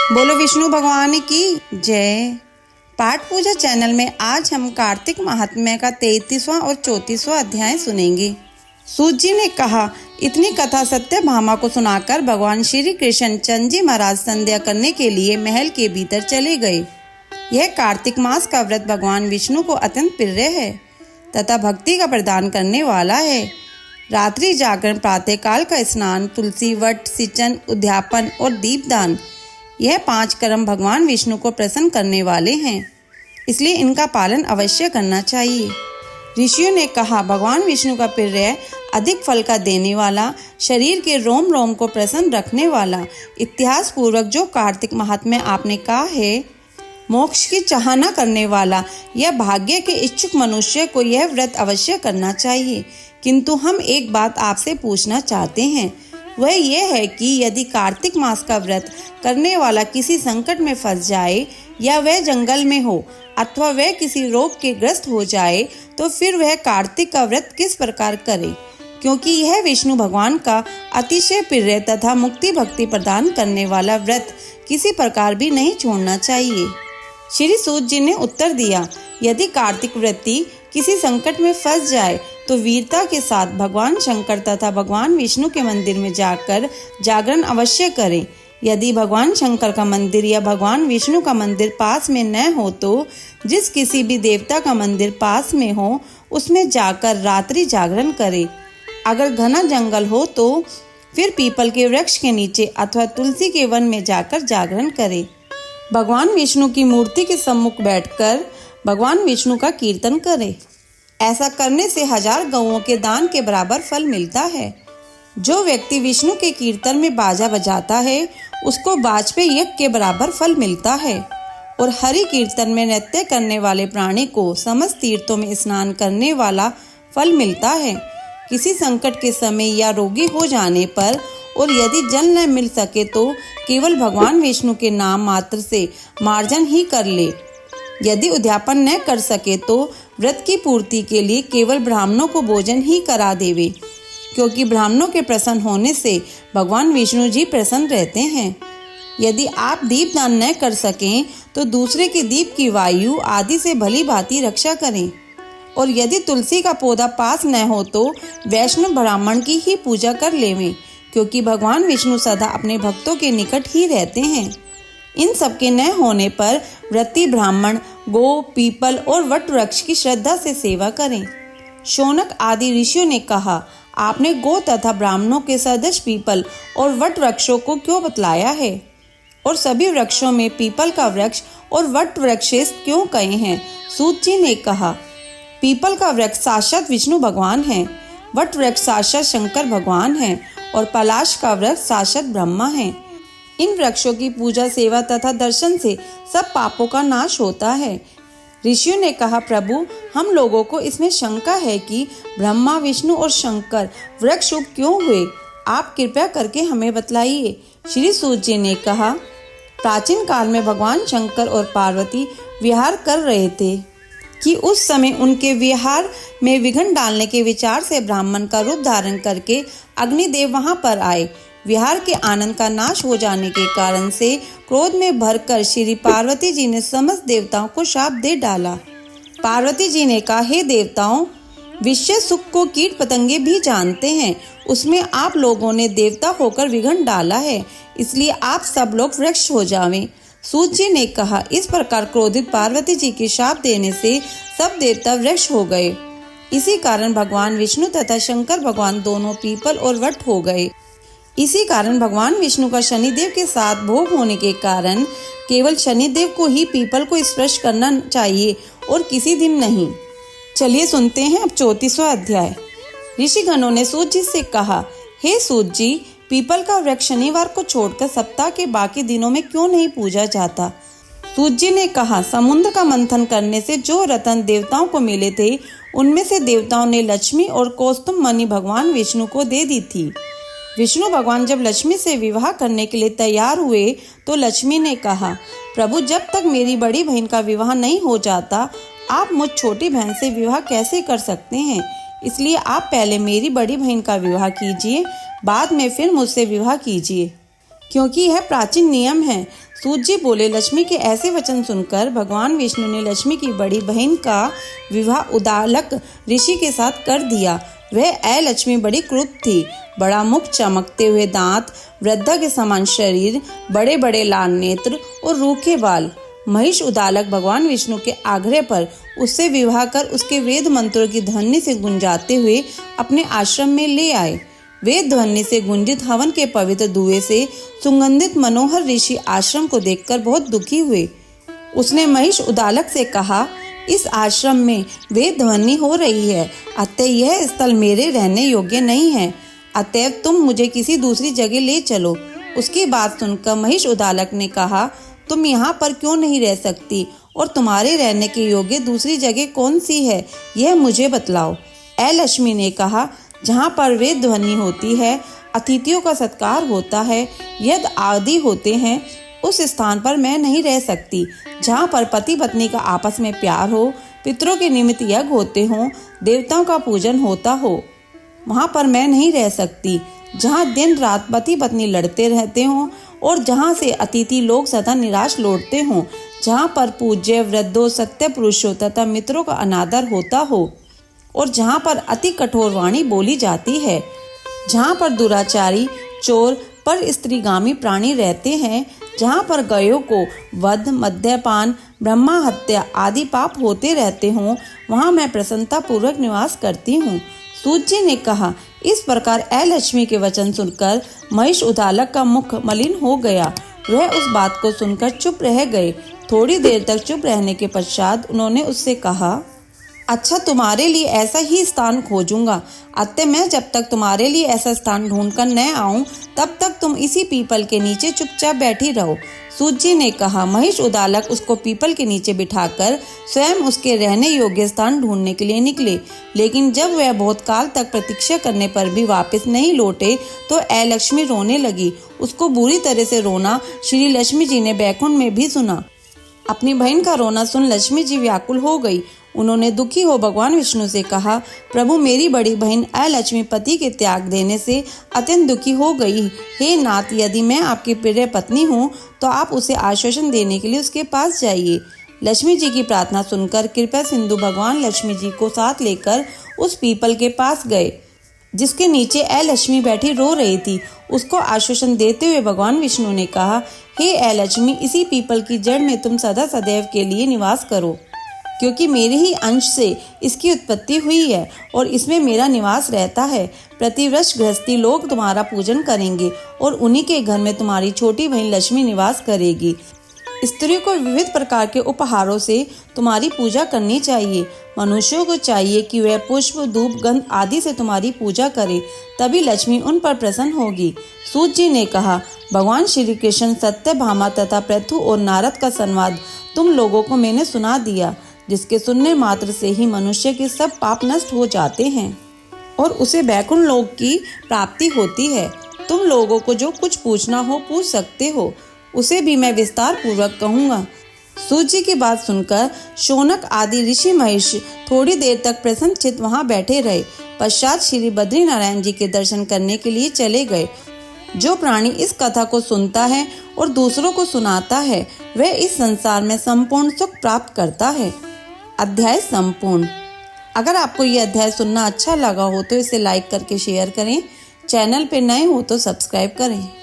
बोलो विष्णु भगवान की जय। पाठ पूजा चैनल में आज हम कार्तिक महात्म्य का 33वां और 34वां अध्याय सुनेंगे। सूत जी ने कहा, इतनी कथा सत्यभामा को सुनाकर भगवान श्री कृष्ण चंद जी महाराज संध्या करने के लिए महल के भीतर चले गए। यह कार्तिक मास का व्रत भगवान विष्णु को अत्यंत प्रिय है तथा भक्ति का प्रदान करने वाला है। रात्रि जागरण, प्रातःकाल का स्नान, तुलसी वट, सिंचन, उद्यापन और दीपदान, यह 5 कर्म भगवान विष्णु को प्रसन्न करने वाले हैं, इसलिए इनका पालन अवश्य करना चाहिए। ऋषियों ने कहा, भगवान विष्णु का प्रिय, अधिक फल का देने वाला, शरीर के रोम रोम को प्रसन्न रखने वाला, इतिहास पूर्वक जो कार्तिक महात्म्य आपने कहा है, मोक्ष की चाहना करने वाला या भाग्य के इच्छुक मनुष्य को यह व्रत अवश्य करना चाहिए। किंतु हम एक बात आपसे पूछना चाहते हैं, वह यह है कि यदि कार्तिक मास का व्रत करने वाला किसी संकट में फंस जाए या वह जंगल में हो अथवा वह किसी रोग के ग्रस्त हो जाए तो फिर वह कार्तिक का व्रत किस प्रकार करे, क्योंकि यह विष्णु भगवान का अतिशय प्रिय तथा मुक्ति भक्ति प्रदान करने वाला व्रत किसी प्रकार भी नहीं छोड़ना चाहिए। श्री सूत जी ने उत्तर दिया, यदि कार्तिक व्रती किसी संकट में फंस जाए तो वीरता के साथ भगवान शंकर तथा भगवान विष्णु के मंदिर में जाकर जागरण अवश्य करें। यदि भगवान शंकर का मंदिर या भगवान विष्णु का मंदिर पास में न हो तो जिस किसी भी देवता का मंदिर पास में हो उसमें जाकर रात्रि जागरण करें। अगर घना जंगल हो तो फिर पीपल के वृक्ष के नीचे अथवा तुलसी के वन में जाकर जागरण करें। भगवान विष्णु की मूर्ति के सम्मुख बैठकर भगवान विष्णु का कीर्तन करें। ऐसा करने से 1000 गौओं के दान के बराबर फल मिलता है। जो व्यक्ति विष्णु के कीर्तन में बाजा बजाता है उसको बाजपेय यज्ञ के बराबर फल मिलता है। और हरि कीर्तन में नृत्य करने वाले प्राणी को समस्त तीर्थों में स्नान करने वाला फल मिलता है। किसी संकट के समय या रोगी हो जाने पर और यदि जल न मिल सके तो केवल भगवान विष्णु के नाम मात्र से मार्जन ही कर ले। यदि उद्यापन न कर सके तो व्रत की पूर्ति के लिए केवल ब्राह्मणों को भोजन ही करा देवे, क्योंकि ब्राह्मणों के प्रसन्न होने से भगवान विष्णु जी प्रसन्न रहते हैं। यदि आप दीपदान न कर सकें तो दूसरे के दीप की वायु आदि से भली भांति रक्षा करें। और यदि तुलसी का पौधा पास न हो तो वैष्णव ब्राह्मण की ही पूजा कर लेवें, क्योंकि भगवान विष्णु सदा अपने भक्तों के निकट ही रहते हैं। इन सब के न होने पर व्रती ब्राह्मण गो, पीपल और वट वृक्ष की श्रद्धा से सेवा करें। शौनक आदि ऋषियों ने कहा, आपने गो तथा ब्राह्मणों के सदृश पीपल और वट वृक्षों को क्यों बतलाया है और सभी वृक्षों में पीपल का वृक्ष और वट वृक्ष क्यों कहे हैं? सूत जी ने कहा, पीपल का वृक्ष साक्षात विष्णु भगवान है, वट वृक्ष साक्षात शंकर भगवान है और पलाश का वृक्ष साक्षात ब्रह्मा है। इन वृक्षों की पूजा, सेवा तथा दर्शन से सब पापों का नाश होता है। ऋषियों ने कहा, प्रभु, हम लोगों को इसमें शंका है कि ब्रह्मा, विष्णु और शंकर वृक्ष शुभ क्यों हुए? आप कृपया करके हमें बतलाइए। श्री सूत जी ने कहा, प्राचीन काल में भगवान शंकर और पार्वती विहार कर रहे थे कि उस समय उनके विहार में विघ्न डालने के विचार से ब्राह्मण का रूप धारण करके अग्निदेव वहां पर आए। विहार के आनंद का नाश हो जाने के कारण से क्रोध में भरकर श्री पार्वती जी ने समस्त देवताओं को शाप दे डाला। पार्वती जी ने कहा, हे देवताओं, विषय सुख को कीट पतंगे भी जानते हैं, उसमें आप लोगों ने देवता होकर विघ्न डाला है, इसलिए आप सब लोग वृक्ष हो जावें। सूत जी ने कहा, इस प्रकार क्रोधित पार्वती जी के शाप देने से सब देवता वृक्ष हो गए। इसी कारण भगवान विष्णु तथा शंकर भगवान दोनों पीपल और वट हो गए। इसी कारण भगवान विष्णु का शनिदेव के साथ भोग होने के कारण केवल शनिदेव को ही पीपल को स्पर्श करना चाहिए और किसी दिन नहीं। चलिए सुनते हैं अब 34वां अध्याय। ऋषिगणों ने सूत जी से कहा, हे सूत जी, पीपल का वृक्ष शनिवार को छोड़कर सप्ताह के बाकी दिनों में क्यों नहीं पूजा जाता? सूत जी ने कहा, समुद्र का मंथन करने से जो रत्न देवताओं को मिले थे उनमें से देवताओं ने लक्ष्मी और कौस्तुभ मणि भगवान विष्णु को दे दी थी। विष्णु भगवान जब लक्ष्मी से विवाह करने के लिए तैयार हुए तो लक्ष्मी ने कहा, प्रभु, जब तक मेरी बड़ी बहन का विवाह नहीं हो जाता आप मुझ छोटी बहन से विवाह कैसे कर सकते हैं? इसलिए आप पहले मेरी बड़ी बहन का विवाह कीजिए, बाद में फिर मुझसे विवाह कीजिए। क्योंकि यह प्राचीन नियम है। सूत जी बोले, लक्ष्मी के ऐसे वचन सुनकर भगवान विष्णु ने लक्ष्मी की बड़ी बहन का विवाह उदालक ऋषि के साथ कर दिया। वह लक्ष्मी बड़ी क्रूर थी। बड़ा मुख, चमकते हुए दांत, वृद्धा के समान शरीर, बड़े बड़े लाल नेत्र और रूखे बाल। महिष उदालक भगवान विष्णु के आग्रह पर उससे विवाह कर उसके वेद मंत्रों की ध्वनि से गुंजाते हुए अपने आश्रम में ले आए। वेद ध्वनि से गुंजित हवन के पवित्र धुएं से सुगंधित मनोहर ऋषि आश्रम को देखकर बहुत दुखी हुए। उसने महिष उदालक से कहा, इस आश्रम में वेद ध्वनि हो रही है, अतः यह स्थल मेरे रहने योग्य नहीं है। अतएव तुम मुझे किसी दूसरी जगह ले चलो। उसकी बात सुनकर महिष उदालक ने कहा, तुम यहाँ पर क्यों नहीं रह सकती और तुम्हारे रहने के योग्य दूसरी जगह कौन सी है, यह मुझे बतलाओ। लक्ष्मी ने कहा, जहाँ पर वेद ध्वनि होती है, अतिथियों का सत्कार होता है, यज्ञ आदि होते हैं, उस स्थान पर मैं नहीं रह सकती। जहाँ पर पति पत्नी का आपस में प्यार हो, पितरों के निमित्त यज्ञ होते हों, देवताओं का पूजन होता हो, वहाँ पर मैं नहीं रह सकती। जहाँ दिन रात पति पत्नी लड़ते रहते हों और जहाँ से अतिथि लोग सदा निराश लौटते हों, जहाँ पर पूज्य वृद्धों, सत्य पुरुषों तथा मित्रों का अनादर होता हो और जहाँ पर अति कठोर वाणी बोली जाती है, जहाँ पर दुराचारी, चोर, पर स्त्रीगामी प्राणी रहते हैं, जहाँ पर गयों को वध, मद्यपान, ब्रह्मा हत्या आदि पाप होते रहते हों, वहाँ मैं प्रसन्नता पूर्वक निवास करती हूँ। सूत जी ने कहा, इस प्रकार लक्ष्मी के वचन सुनकर महिष उदालक का मुख मलिन हो गया। वह उस बात को सुनकर चुप रह गए। थोड़ी देर तक चुप रहने के पश्चात उन्होंने उससे कहा, अच्छा, तुम्हारे लिए ऐसा ही स्थान खोजूंगा। अतः मैं जब तक तुम्हारे लिए ऐसा स्थान ढूंढकर न आऊं, तब तक तुम इसी पीपल के नीचे चुपचाप बैठी रहो। सूत जी ने कहा। महिष उदालक उसको पीपल के नीचे बिठाकर स्वयं उसके रहने योग्य स्थान ढूंढने के लिए निकले। लेकिन जब वह बहुत काल तक प्रतीक्षा करने पर भी वापस नहीं लौटे तो लक्ष्मी रोने लगी। उसको बुरी तरह से रोना श्री लक्ष्मी जी ने बैकुंठ में भी सुना। अपनी बहन का रोना सुन लक्ष्मी जी व्याकुल हो गई। उन्होंने दुखी हो भगवान विष्णु से कहा, प्रभु, मेरी बड़ी बहन लक्ष्मी पति के त्याग देने से अत्यंत दुखी हो गई। हे नाथ, यदि मैं आपकी प्रिय पत्नी हूँ तो आप उसे आश्वासन देने के लिए उसके पास जाइए। लक्ष्मी जी की प्रार्थना सुनकर कृपा सिंधु भगवान लक्ष्मी जी को साथ लेकर उस पीपल के पास गए जिसके नीचे लक्ष्मी बैठी रो रही थी। उसको आश्वासन देते हुए भगवान विष्णु ने कहा, हे लक्ष्मी, इसी पीपल की जड़ में तुम सदा सदैव के लिए निवास करो, क्योंकि मेरे ही अंश से इसकी उत्पत्ति हुई है और इसमें मेरा निवास रहता है। प्रतिवर्ष गृहस्थी लोग तुम्हारा पूजन करेंगे और उन्हीं के घर में तुम्हारी छोटी बहन लक्ष्मी निवास करेगी। स्त्रियों को विविध प्रकार के उपहारों से तुम्हारी पूजा करनी चाहिए। मनुष्यों को चाहिए कि वह पुष्प, धूप, गंध आदि से तुम्हारी पूजा करे, तभी लक्ष्मी उन पर प्रसन्न होगी। सूत जी ने कहा, भगवान श्री कृष्ण, सत्यभामा तथा पृथु और नारद का संवाद तुम लोगों को मैंने सुना दिया, जिसके सुनने मात्र से ही मनुष्य के सब पाप नष्ट हो जाते हैं और उसे बैकुंठ लोक की प्राप्ति होती है। तुम लोगों को जो कुछ पूछना हो पूछ सकते हो, उसे भी मैं विस्तार पूर्वक कहूँगा। सूत जी की बात सुनकर शौनक आदि ऋषि महेश थोड़ी देर तक प्रसन्नचित्त वहां बैठे रहे। पश्चात श्री बद्रीनारायण जी के दर्शन करने के लिए चले गए। जो प्राणी इस कथा को सुनता है और दूसरों को सुनाता है, वह इस संसार में संपूर्ण सुख प्राप्त करता है। अध्याय संपूर्ण। अगर आपको यह अध्याय सुनना अच्छा लगा हो तो इसे लाइक करके शेयर करें। चैनल पे नए हो तो सब्सक्राइब करें।